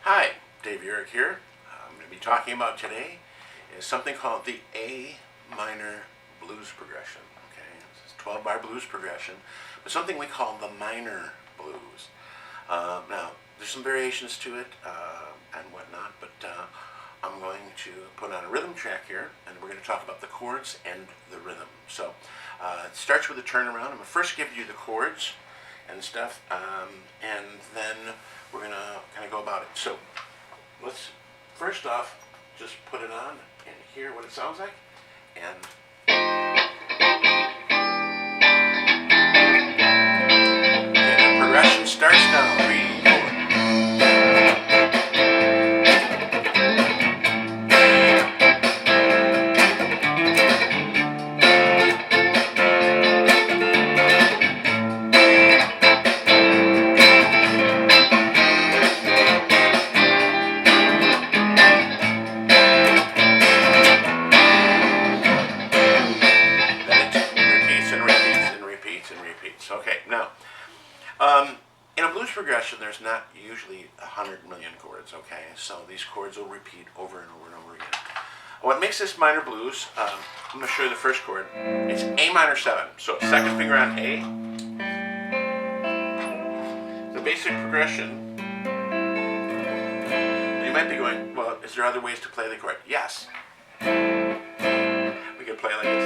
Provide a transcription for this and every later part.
Hi, Dave Uhrich here. I'm going to be talking about today is something called the A minor blues progression. Okay, it's a 12 bar blues progression, but something we call the minor blues. Now, there's some variations to it and whatnot, but I'm going to put on a rhythm track here, and we're going to talk about the chords and the rhythm. So it starts with a turnaround. I'm going to first give you the chords and stuff, and then we're going to kind of go about it. So let's first off just put it on and hear what it sounds like. And okay, the progression starts now. 3, 4. Okay, now, in a blues progression, there's not usually 100 million chords, okay? So these chords will repeat over and over and over again. What makes this minor blues, I'm going to show you the first chord. It's A minor 7. So second finger on A. The basic progression. You might be going, well, is there other ways to play the chord? Yes. We could play like this.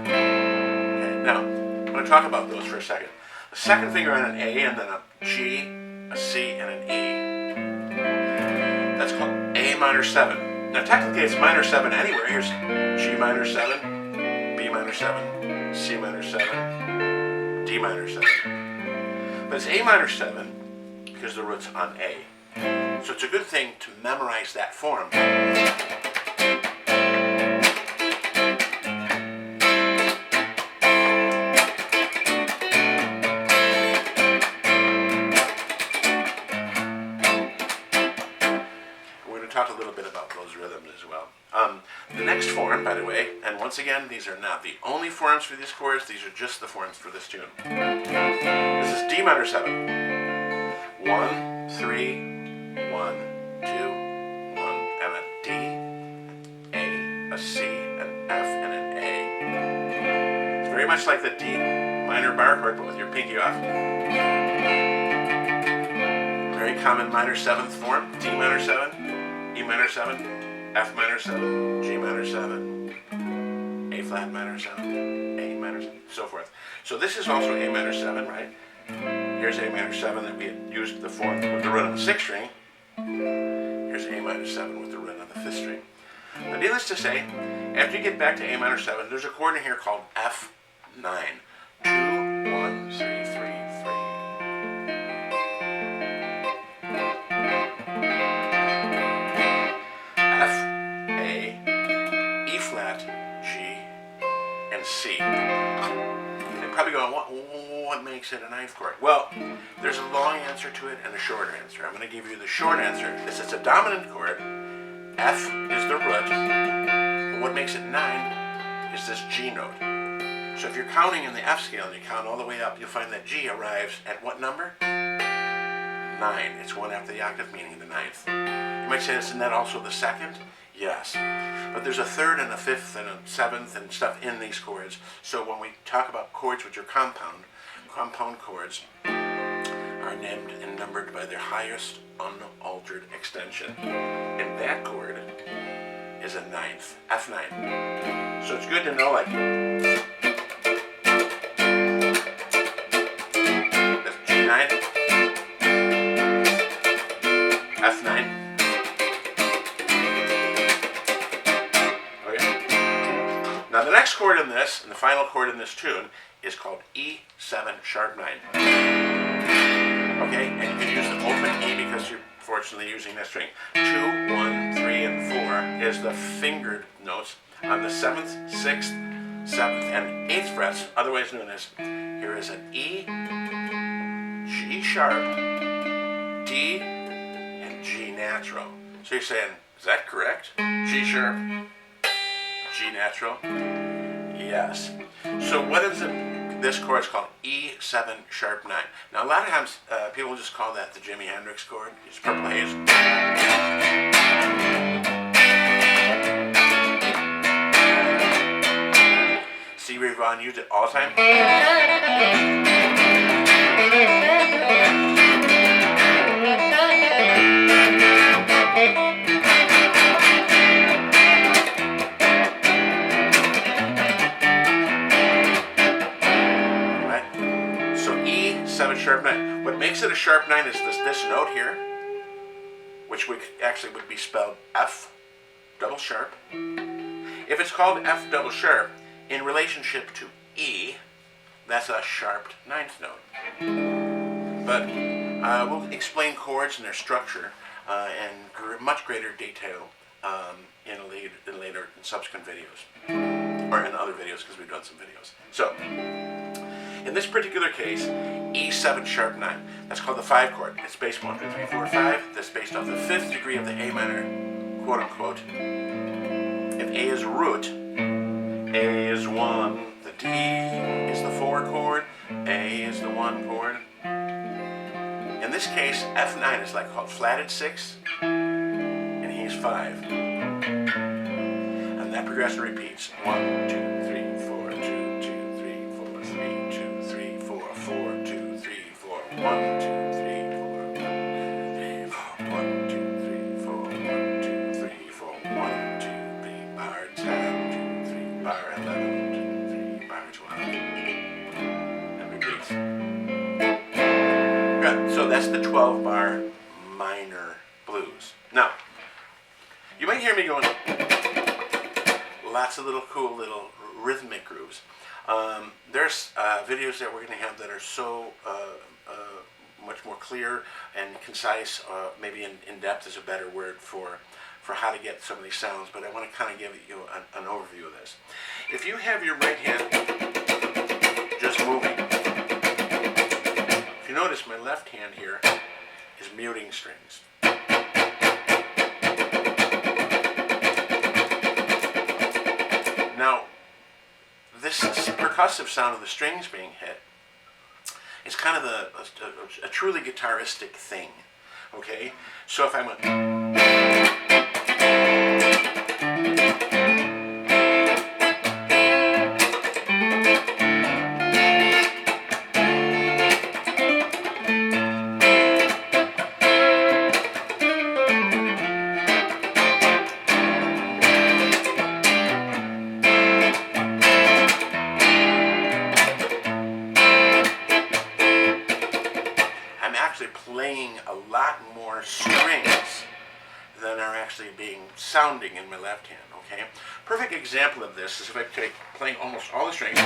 Okay, now, I'm going to talk about those for a second. The second finger on an A, and then a G, a C, and an E. That's called A minor 7. Now technically it's minor 7 anywhere. Here's G minor 7, B minor 7, C minor 7, D minor 7. But it's A minor 7 because the root's on A. So it's a good thing to memorize that form. Talk a little bit about those rhythms as well. The next form, by the way, and once again, these are not the only forms for these chords, these are just the forms for this tune. This is D minor 7. 1, 3, 1, 2, 1, and a D, A, a C, an F, and an A. It's very much like the D minor bar chord, but with your pinky off. Very common minor 7th form, D minor 7. E minor 7, F minor 7, G minor 7, A flat minor 7, A minor 7, so forth. So this is also A minor 7, right? Here's A minor 7 that we had used the form with the root on the 6th string. Here's A minor 7 with the root on the 5th string. Now, needless to say, after you get back to A minor 7, there's a chord in here called F9. 2, 1, 3, 3. C. They're probably going, what makes it a 9th chord? Well, there's a long answer to it and a short answer. I'm going to give you the short answer. This is a dominant chord. F is the root. But what makes it 9 is this G note. So if you're counting in the F scale and you count all the way up, you'll find that G arrives at what number? 9. It's one after the octave, meaning the 9th. You might say, isn't that also the 2nd? Yes, but there's a 3rd and a 5th and a 7th and stuff in these chords. So when we talk about chords which are compound chords are named and numbered by their highest unaltered extension. And that chord is a 9th, F9. So it's good to know, like, that's G9, F9. Now the next chord in this, and the final chord in this tune, is called E7 sharp 9. Okay, and you can use the open E because you're fortunately using that string. 2, 1, 3, and 4 is the fingered notes on the 7th, 6th, 7th, and 8th frets, otherwise known as, here is an E, G sharp, D, and G natural. So you're saying, is that correct? G sharp, G natural? Yes. So what is it? this chord is called E7 sharp 9. Now a lot of times people just call that the Jimi Hendrix chord. It's Purple Haze. Stevie Ray Vaughan used it all the time. Sharp 9. What makes it a sharp 9 is this note here, which actually would be spelled F double sharp. If it's called F double sharp in relationship to E, that's a sharp 9th note. But we'll explain chords and their structure in much greater detail in subsequent videos, or in other videos, because we've done some videos. So, in this particular case, E7 sharp 9. That's called the 5 chord. It's based 1, 2, 3, 4, 5. That's based off the 5th degree of the A minor, quote unquote. If A is root, A is 1, the D is the 4 chord, A is the 1 chord. In this case, F9 is like called flatted 6, and he's 5. And that progression repeats 1, 2, 3, 4, 2, 2, 3, 4, 3, 2, 3, 4, 4, 2, 3, 4, 1, 2, 3, 4, 1, 2, 3, 4, 1, 2, 3, 4, 1, 2, 3, bar 10, 2, 3, bar 11, 2, 3, bar 12. And repeats. Good. So that's the 12 bar minor blues. Now, you might hear me going lots of little cool little rhythmic grooves. There's videos that we're going to have that are so much more clear and concise, maybe in depth is a better word for how to get some of these sounds, but I want to kind of give you an overview of this. If you have your right hand just moving, if you notice my left hand here is muting strings. Now, this percussive sound of the strings being hit is kind of a truly guitaristic thing, okay? So if I'm playing a lot more strings than are actually being sounding in my left hand, okay? Perfect example of this is if I take playing almost all the strings.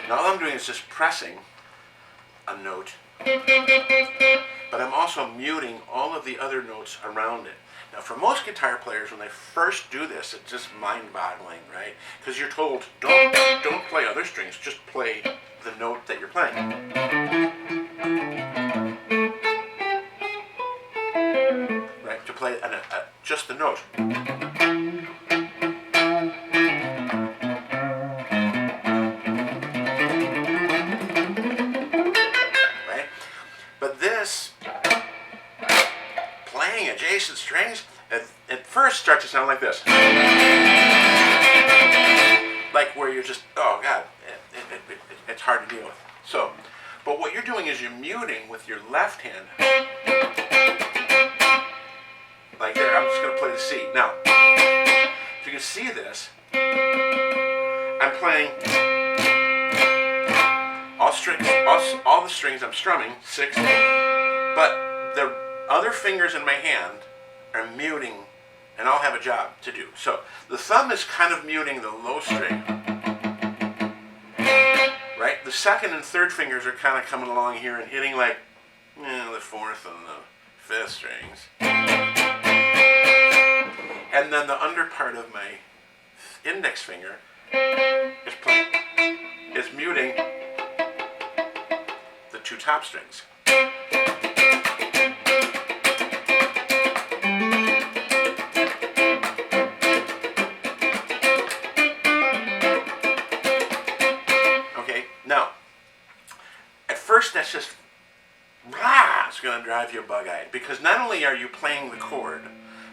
Now all I'm doing is just pressing a note, but I'm also muting all of the other notes around it. Now for most guitar players, when they first do this, it's just mind-boggling, right? Because you're told, don't play other strings, just play the note that you're playing. Right, to play just the note. Adjacent strings at first start to sound like this, like where you're just, oh god, it's hard to deal with. So, but what you're doing is you're muting with your left hand, like there. I'm just going to play the C. Now, if you can see this, I'm playing all strings, all the strings I'm strumming, 6, but the other fingers in my hand are muting, and I'll have a job to do. So the thumb is kind of muting the low string, right? The second and third fingers are kind of coming along here and hitting like the fourth and the fifth strings. And then the under part of my index finger is muting the 2 top strings. it's going to drive you bug-eyed, because not only are you playing the chord,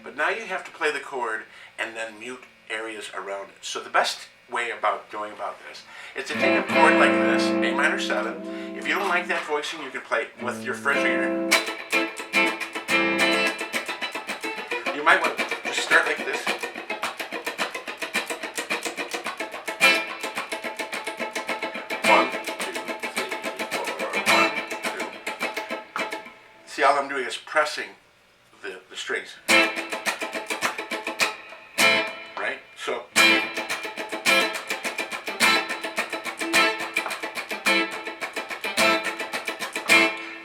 but now you have to play the chord and then mute areas around it. So the best way about going about this is to take a chord like this, A minor 7. If you don't like that voicing, you can play with your first finger. You might want to just start like this. One, two, three, four, 1, 2. See, all I'm doing is pressing the strings. Right? So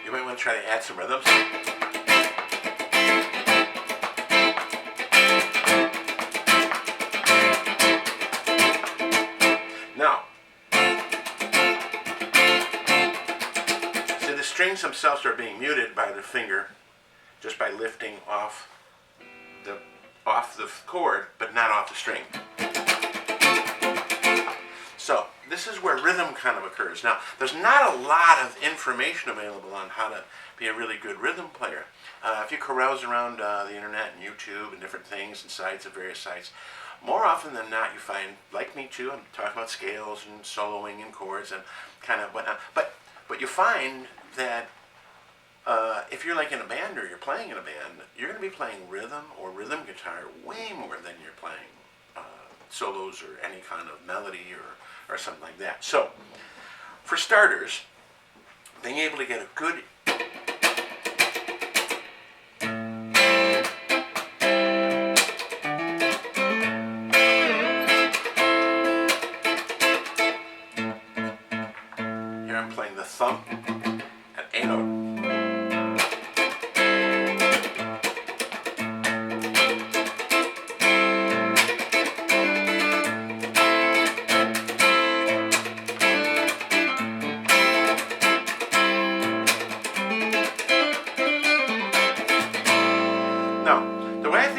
you might want to try to add some rhythms. Now, see, the strings themselves are being muted by the finger just by lifting off the chord, but not off the string. So this is where rhythm kind of occurs. Now, there's not a lot of information available on how to be a really good rhythm player. If you carouse around the internet and YouTube and different things and sites of various sites, more often than not you find, like me too, I'm talking about scales and soloing and chords and kind of whatnot, but you find that if you're like in a band or you're playing in a band, you're going to be playing rhythm or rhythm guitar way more than you're playing solos or any kind of melody or something like that. So, for starters, being able to get a good here I'm playing the thumb at A note.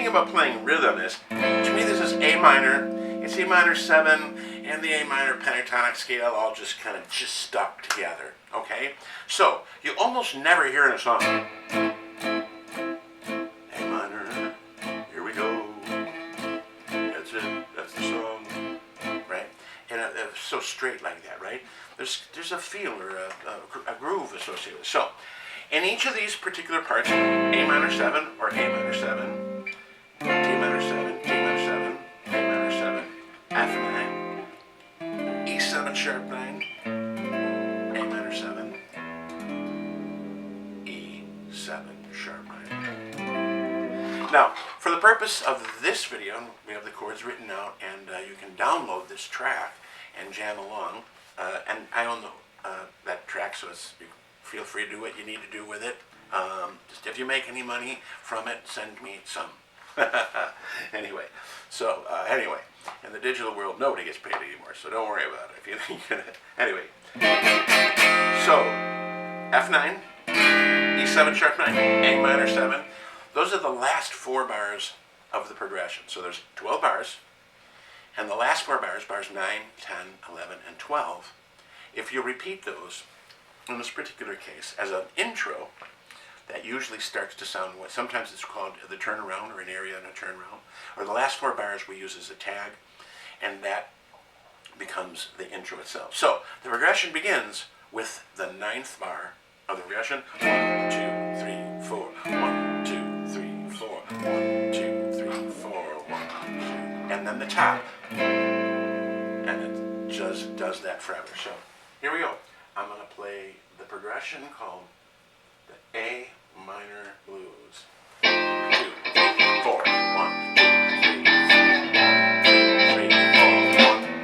About playing rhythm is, to me this is A minor, it's A minor 7 and the A minor pentatonic scale all just kind of stuck together, okay? So, you almost never hear in a song, A minor, here we go, that's it, that's the song, right? And it's so straight like that, right? There's a feel or a groove associated with it. So, in each of these particular parts, A minor 7 or A minor 7, D minor 7, D minor 7, A minor 7, F9, E7 sharp 9, A minor 7, E7 sharp 9. Now, for the purpose of this video, we have the chords written out, and you can download this track and jam along. And I own that track, so you feel free to do what you need to do with it. Just if you make any money from it, send me some. Anyway, in the digital world, nobody gets paid anymore, so don't worry about it. If you anyway, so F9, E7 sharp 9, A minor 7. Those are the last 4 bars of the progression. So there's 12 bars, and the last 4 bars, bars 9, 10, 11, and 12. If you repeat those, in this particular case, as an intro, that usually starts to sound what sometimes it's called the turnaround or an area and a turnaround, or the last 4 bars we use as a tag, and that becomes the intro itself. So the progression begins with the 9th bar of the progression. 1, 2, 3, 4. 1, 2, 3, 4. 1, 2, 3, 4. 1, 2, and then the top, and it just does that forever. So here we go. I'm going to play the progression called the A minor blues. 2, 3, 4. 1, 2, 3, 4. 1, 2, 3, 4. 1.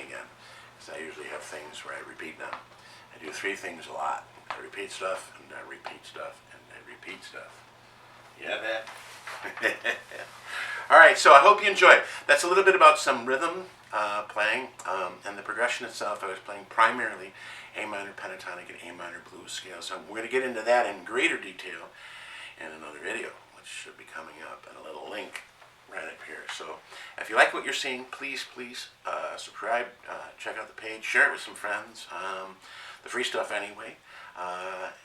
again, because I usually have things where I repeat them. I do three things a lot. I repeat stuff, and I repeat stuff, and I repeat stuff. Yeah, that. All right, so I hope you enjoyed. That's a little bit about some rhythm playing, and the progression itself. I was playing primarily A minor pentatonic and A minor blues scale. So we're going to get into that in greater detail in another video, which should be coming up, and a little link right up here. So if you like what you're seeing, please subscribe, check out the page, share it with some friends, the free stuff anyway,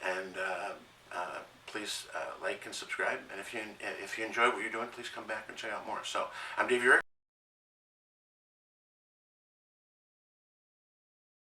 and please like and subscribe. And if you enjoy what you're doing, please come back and check out more. So I'm Dave Uhrich.